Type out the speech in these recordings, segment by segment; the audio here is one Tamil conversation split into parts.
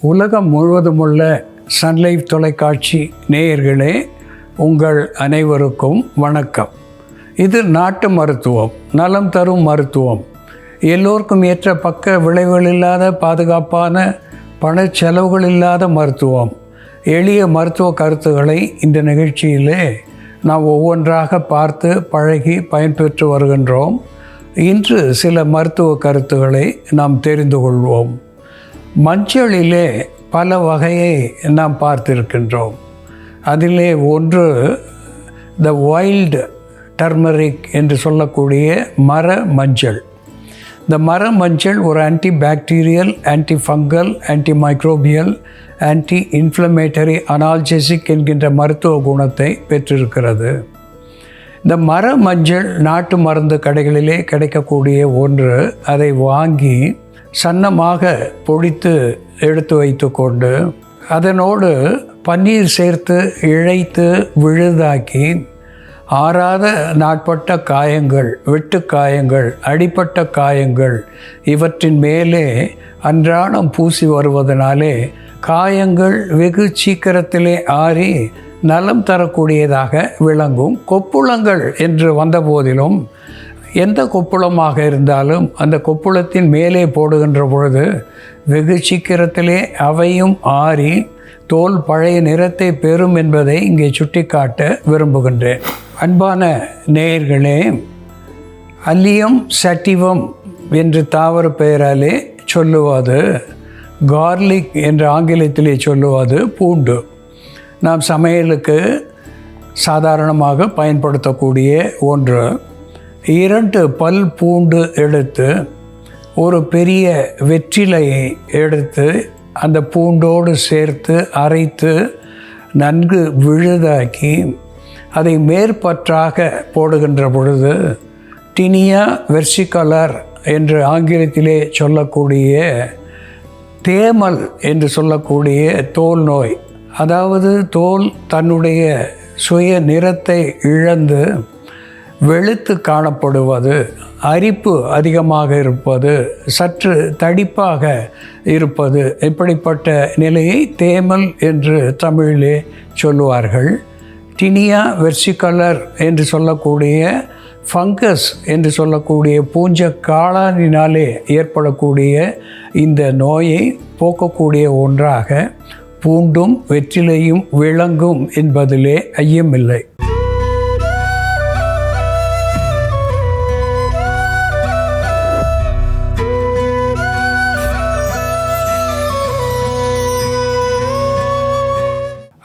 உலகம் முழுவதுமுள்ள சன்லைஃப் தொலைக்காட்சி நேயர்களே, உங்கள் அனைவருக்கும் வணக்கம். இது நாட்டு மருத்துவம், நலம் தரும் மருத்துவம், எல்லோருக்கும் ஏற்ற பக்க விளைவுகள் இல்லாத பாதுகாப்பான பண செலவுகள் இல்லாத மருத்துவம். எளிய மருத்துவ கருத்துக்களை இந்த நிகழ்ச்சியிலே நாம் ஒவ்வொன்றாக பார்த்து பழகி பயன்பெற்று வருகின்றோம். இன்று சில மருத்துவ கருத்துக்களை நாம் தெரிந்து கொள்வோம். மஞ்சளிலே பல வகையை நாம் பார்த்திருக்கின்றோம். அதிலே ஒன்று த வைல்டு டர்மரிக் என்று சொல்லக்கூடிய மர மஞ்சள். இந்த மர மஞ்சள் ஒரு anti bacterial, anti fungal, anti microbial, anti inflammatory, analgesic என்கின்ற மருத்துவ குணத்தை பெற்றிருக்கிறது. இந்த மர மஞ்சள் நாட்டு மருந்து கடைகளிலே கிடைக்கக்கூடிய ஒன்று. அதை வாங்கி சன்னமாக பொடித்து எடுத்து வைத்து கொண்டு அதனோடு பன்னீர் சேர்த்து இழைத்து விழுதாக்கி ஆறாத நாட்பட்ட காயங்கள், வெட்டு காயங்கள், அடிப்பட்ட காயங்கள் இவற்றின் மேலே அன்றாடம் பூசி வருவதனாலே காயங்கள் வெகு சீக்கிரத்திலே ஆறி நலம் தரக்கூடியதாக விளங்கும். கொப்புளங்கள் என்று வந்த போதிலும் எந்த கொப்புளமாக இருந்தாலும் அந்த கொப்புளத்தின் மேலே போடுகின்ற பொழுது வெகு சீக்கிரத்திலே அவையும் ஆறி தோல் பழைய நிறத்தை பெறும் என்பதை இங்கே சுட்டிக்காட்ட விரும்புகின்றேன். அன்பான நேயர்களே, அல்லியம் சட்டிவம் என்று தாவர பெயராலே சொல்லுவது, கார்லிக் என்ற ஆங்கிலத்திலே சொல்லுவது பூண்டு. நாம் சமையலுக்கு சாதாரணமாக பயன்படுத்தக்கூடிய ஒன்று. 2 பல் பூண்டு எடுத்து ஒரு பெரிய வெற்றிலையை எடுத்து அந்த பூண்டோடு சேர்த்து அரைத்து நன்கு விழுதாக்கி அதை மேற்பற்றாக போடுகின்ற பொழுது டினியா வெர்சிகலர் என்று ஆங்கிலத்திலே சொல்லக்கூடிய தேமல் என்று சொல்லக்கூடிய தோல் நோய், அதாவது தோல் தன்னுடைய சுய நிறத்தை இழந்து வெளுத்து காணப்படுவது, அரிப்பு அதிகமாக இருப்பது, சற்று தடிப்பாக இருப்பது, இப்படிப்பட்ட நிலையை தேமல் என்று தமிழிலே சொல்லுவார்கள். டினியா வெர்சிகலர் என்று சொல்லக்கூடிய ஃபங்கஸ் என்று சொல்லக்கூடிய பூஞ்ச காளானினாலே ஏற்படக்கூடிய இந்த நோயை போக்கக்கூடிய ஒன்றாக பூண்டும் வெற்றிலையும் விளங்கும் என்பதிலே ஐயமில்லை.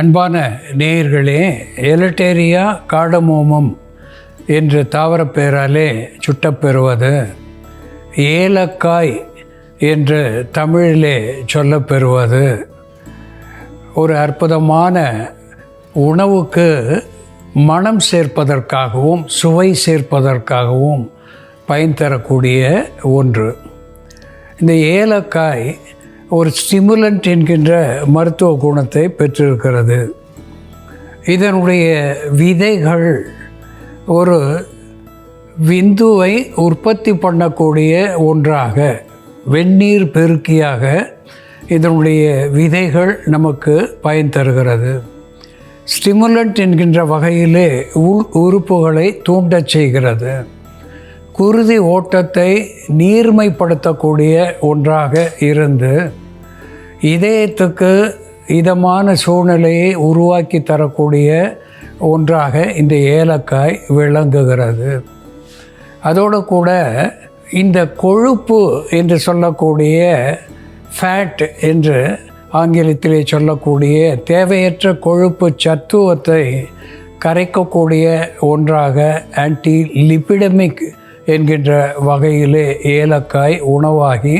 அன்பான நேயர்களே, எலட்டேரியா கார்டமோமம் என்ற தாவர பெயராலே சுட்டப்பெறுவது, ஏலக்காய் என்று தமிழிலே சொல்லப்பெறுவது ஒரு அற்புதமான உணவுக்கு மனம் சேர்ப்பதற்காகவும் சுவை சேர்ப்பதற்காகவும் பயன் தரக்கூடிய ஒன்று. இந்த ஏலக்காய் ஒரு ஸ்டிமுலண்ட் என்கின்ற மருத்துவ குணத்தை பெற்றிருக்கிறது. இதனுடைய விதைகள் ஒரு விந்துவை உற்பத்தி பண்ணக்கூடிய ஒன்றாக, வெந்நீர் பெருக்கியாக இதனுடைய விதைகள் நமக்கு பயன் தருகிறது. ஸ்டிமுலண்ட் என்கின்ற வகையிலே உள் உறுப்புகளை தூண்டச் செய்கிறது. குருதி ஓட்டத்தை நீர்மைப்படுத்தக்கூடிய ஒன்றாக இருந்து இதயத்துக்கு இதமான சூழ்நிலையை உருவாக்கி தரக்கூடிய ஒன்றாக இந்த ஏலக்காய் விளங்குகிறது. அதோடு கூட இந்த கொழுப்பு என்று சொல்லக்கூடிய ஃபேட் என்று ஆங்கிலத்திலே சொல்லக்கூடிய தேவையற்ற கொழுப்பு சத்துவத்தை கரைக்கக்கூடிய ஒன்றாக ஆன்டி லிபிடமிக் என்கின்ற வகையிலே ஏலக்காய் உணவாகி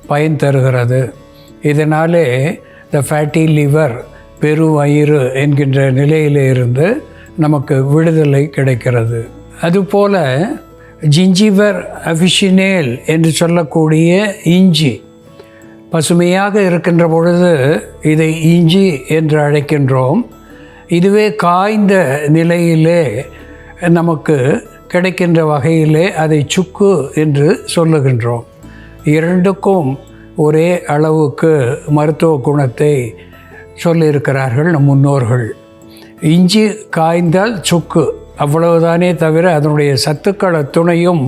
பயன் தருகிறது. இதனாலே த ஃபேட்டி லிவர், பெருவயிறு என்கின்ற நிலையிலே இருந்து நமக்கு விடுதலை கிடைக்கிறது. அதுபோல் ஜிஞ்சிவர் அஃபிஷினேல் என்று சொல்லக்கூடிய இஞ்சி, பசுமையாக இருக்கின்ற பொழுது இதை இஞ்சி என்று அழைக்கின்றோம். இதுவே காய்ந்த நிலையிலே நமக்கு கிடைக்கின்ற வகையிலே அதை சுக்கு என்று சொல்லுகின்றோம். இரண்டுக்கும் ஒரே அளவுக்கு மருத்துவ குணத்தை சொல்லியிருக்கிறார்கள் நம் முன்னோர்கள். இஞ்சி காய்ந்தால் சுக்கு, அவ்வளவுதானே தவிர அதனுடைய சத்துக்கள் அத்துணையும்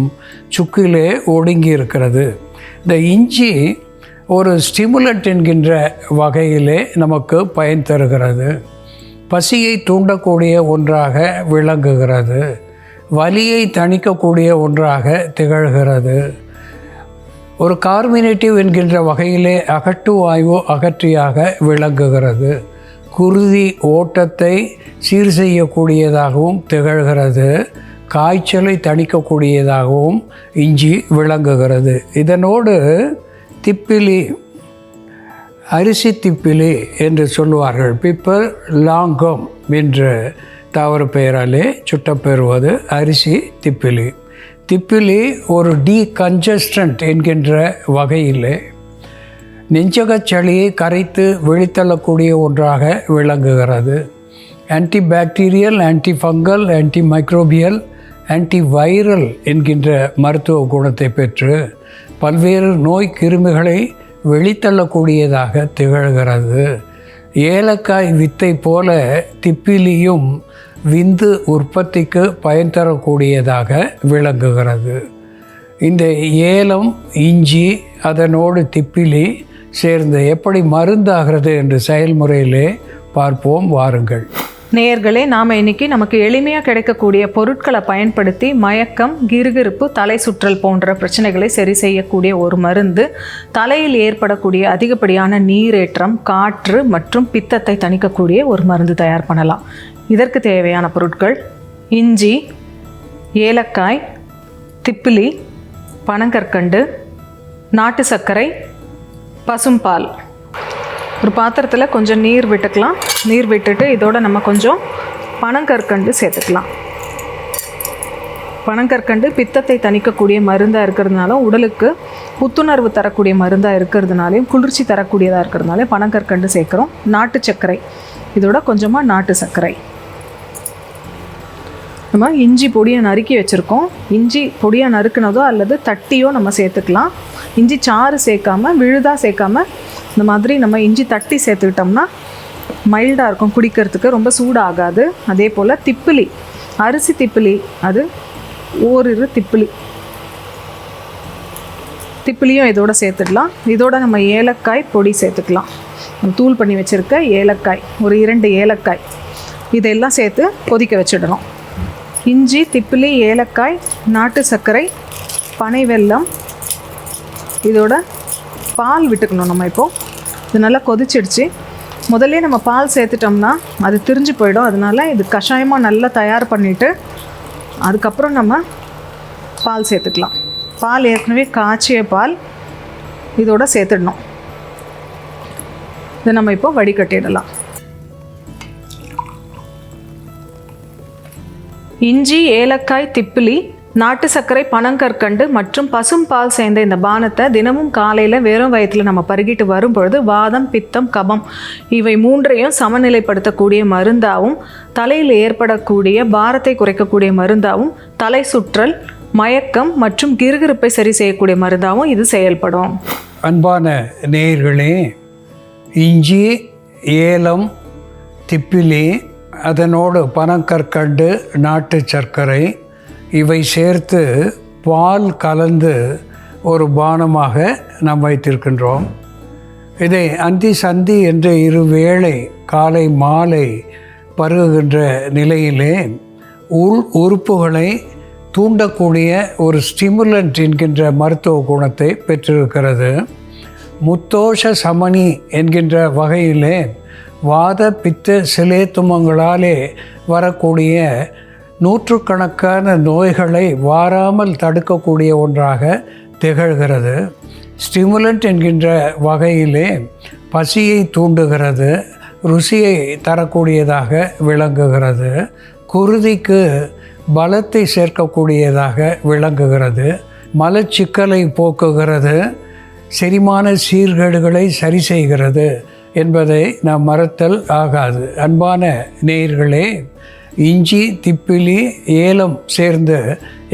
சுக்கிலே ஒடுங்கி இருக்கிறது. இந்த இஞ்சி ஒரு ஸ்டிமுலண்ட் என்கின்ற வகையிலே நமக்கு பயன் தருகிறது. பசியை தூண்டக்கூடிய ஒன்றாக விளங்குகிறது. வலியை தணிக்கக்கூடிய ஒன்றாக திகழ்கிறது. ஒரு கார்மினேட்டிவ் என்கின்ற வகையிலே அகட்டுவாயு அகற்றியாக விளங்குகிறது. குருதி ஓட்டத்தை சீர் செய்யக்கூடியதாகவும் திகழ்கிறது. காய்ச்சலை தணிக்கக்கூடியதாகவும் இஞ்சி விளங்குகிறது. இதனோடு திப்பிலி, அரிசி திப்பிலி என்று சொல்லுவார்கள். பிப்பர் லாங்கம் என்ற தாவர பெயராலே சுட்டப்பெறுவது அரிசி திப்பிலி. திப்பிலி ஒரு டீகன்ஜஸ்டன்ட் என்கின்ற வகையிலே நெஞ்சகச் சளியை கரைத்து வெளித்தள்ளக்கூடிய ஒன்றாக விளங்குகிறது. ஆன்டிபாக்டீரியல், ஆன்டிஃபங்கல், ஆன்டிமைக்ரோபியல், ஆன்டிவைரல் என்கின்ற மருத்துவ குணத்தை பெற்று பல்வேறு நோய் கிருமிகளை வெளித்தள்ளக்கூடியதாக திகழ்கிறது. ஏலக்காய் வித்தை போல திப்பிலியும் விந்து உற்பத்திக்கு பயன் தரக்கூடியதாக விளங்குகிறது. இந்த ஏலம், இஞ்சி, அதனோடு திப்பிலி சேர்ந்து எப்படி மருந்தாகிறது என்று செயல்முறையிலே பார்ப்போம், வாருங்கள். நேயர்களே, நாம் இன்றைக்கி நமக்கு எளிமையாக கிடைக்கக்கூடிய பொருட்களை பயன்படுத்தி மயக்கம், கிறுகிறுப்பு, தலை சுற்றல் போன்ற பிரச்சனைகளை சரி செய்யக்கூடிய ஒரு மருந்து, தலையில் ஏற்படக்கூடிய அதிகப்படியான நீரேற்றம், காற்று மற்றும் பித்தத்தை தணிக்கக்கூடிய ஒரு மருந்து தயார் பண்ணலாம். இதற்கு தேவையான பொருட்கள்: இஞ்சி, ஏலக்காய், திப்பிலி, பனங்கற்கண்டு, நாட்டு சர்க்கரை, பசும்பால். ஒரு பாத்திரத்தில் கொஞ்சம் நீர் விட்டுக்கலாம். நீர் விட்டுட்டு இதோட நம்ம கொஞ்சம் பனங்கற்கண்டு சேர்த்துக்கலாம். பனங்கற்கண்டு பித்தத்தை தணிக்கக்கூடிய மருந்தாக இருக்கிறதுனால, உடலுக்கு புத்துணர்வு தரக்கூடிய மருந்தாக இருக்கிறதுனாலையும், குளிர்ச்சி தரக்கூடியதாக இருக்கிறதுனால பனங்கற்கண்டு சேர்க்குறோம். நாட்டு சர்க்கரை, இதோட கொஞ்சமாக நாட்டு சர்க்கரை. நம்ம இஞ்சி பொடியை நறுக்கி வச்சுருக்கோம். இஞ்சி பொடியை நறுக்குனதோ அல்லது தட்டியோ நம்ம சேர்த்துக்கலாம். இஞ்சி சாறு சேர்க்காமல், விழுதாக சேர்க்காமல் இந்த மாதிரி நம்ம இஞ்சி தட்டி சேர்த்துக்கிட்டோம்னா மைல்டாக இருக்கும், குடிக்கிறதுக்கு ரொம்ப சூடாகாது. அதே போல் திப்பிலி, அரிசி திப்பிலி, அது ஓரிரு திப்பிலியும் இதோட சேர்த்துடலாம். இதோட நம்ம ஏலக்காய் பொடி சேர்த்துக்கலாம். தூள் பண்ணி வச்சுருக்க ஏலக்காய், ஒரு 2 ஏலக்காய், இதெல்லாம் சேர்த்து கொதிக்க வச்சிடணும். இஞ்சி, திப்பிலி, ஏலக்காய், நாட்டு சர்க்கரை, பனை வெல்லம், இதோட பால் விட்டுக்கணும். நம்ம இப்போது இது நல்லா கொதிச்சிடுச்சு. முதல்ல நம்ம பால் சேர்த்துட்டோம்னா அது திரிஞ்சு போயிடும். அதனால் இது கஷாயமாக நல்லா தயார் பண்ணிவிட்டு அதுக்கப்புறம் நம்ம பால் சேர்த்துக்கலாம். பால் ஏற்கனவே காய்ச்சிய பால் இதோட சேர்த்துடணும். இதை நம்ம இப்போ வடிகட்டிடலாம். இஞ்சி, ஏலக்காய், திப்பிலி, நாட்டு சர்க்கரை, பனங்கற்கண்டு மற்றும் பசும் பால் சேர்ந்த இந்த பானத்தை தினமும் காலையில் வெறும் வயிற்றில் நம்ம பருகிட்டு வரும்பொழுது வாதம், பித்தம், கபம் இவை 3ஐயும் சமநிலைப்படுத்தக்கூடிய மருந்தாகவும், தலையில் ஏற்படக்கூடிய பாரத்தை குறைக்கக்கூடிய மருந்தாகவும், தலை சுற்றல், மயக்கம் மற்றும் கிறுகிறுப்பை சரி செய்யக்கூடிய மருந்தாகவும் இது செயல்படும். அன்பான நேயர்களே, இஞ்சி, ஏலம், திப்பிலி, அதனோடு பனங்கற்கண்டு, நாட்டு சர்க்கரை இவை சேர்த்து பால் கலந்து ஒரு பானமாக நாம் வைத்திருக்கின்றோம். இதை அந்தி சந்தி என்று 2 வேளை காலை மாலை பருகுகின்ற நிலையிலே உறுப்புகளை தூண்டக்கூடிய ஒரு ஸ்டிமுலண்ட் என்கின்ற மருத்துவ குணத்தை பெற்றிருக்கிறது. முத்தோஷ சமனி என்கின்ற வகையிலே வாத, பித்த, சிலேத்துமங்களாலே வரக்கூடிய நூற்றுக்கணக்கான நோய்களை வாராமல் தடுக்கக்கூடிய ஒன்றாக திகழ்கிறது. ஸ்டிமுலண்ட் என்கின்ற வகையிலே பசியை தூண்டுகிறது, ருசியை தரக்கூடியதாக விளங்குகிறது, குருதிக்கு பலத்தை சேர்க்கக்கூடியதாக விளங்குகிறது, மலச்சிக்கலை போக்குகிறது, செரிமான சீர்கேடுகளை சரி செய்கிறது என்பதை நாம் மறத்தல் ஆகாது. அன்பான நேயர்களே, இஞ்சி, திப்பிலி, ஏலம் சேர்ந்து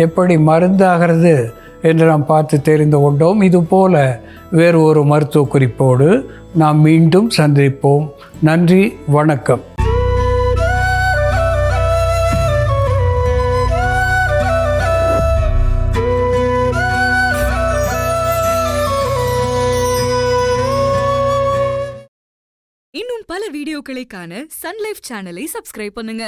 எப்படி மருந்தாகிறது என்று நாம் பார்த்து தெரிந்து கொண்டோம். இதுபோல வேறு ஒரு மருத்துவ குறிப்போடு நாம் மீண்டும் சந்திப்போம். நன்றி, வணக்கம். இன்னும் பல வீடியோக்களை காண சன் லைஃப் சேனலை சப்ஸ்கிரைப் பண்ணுங்க.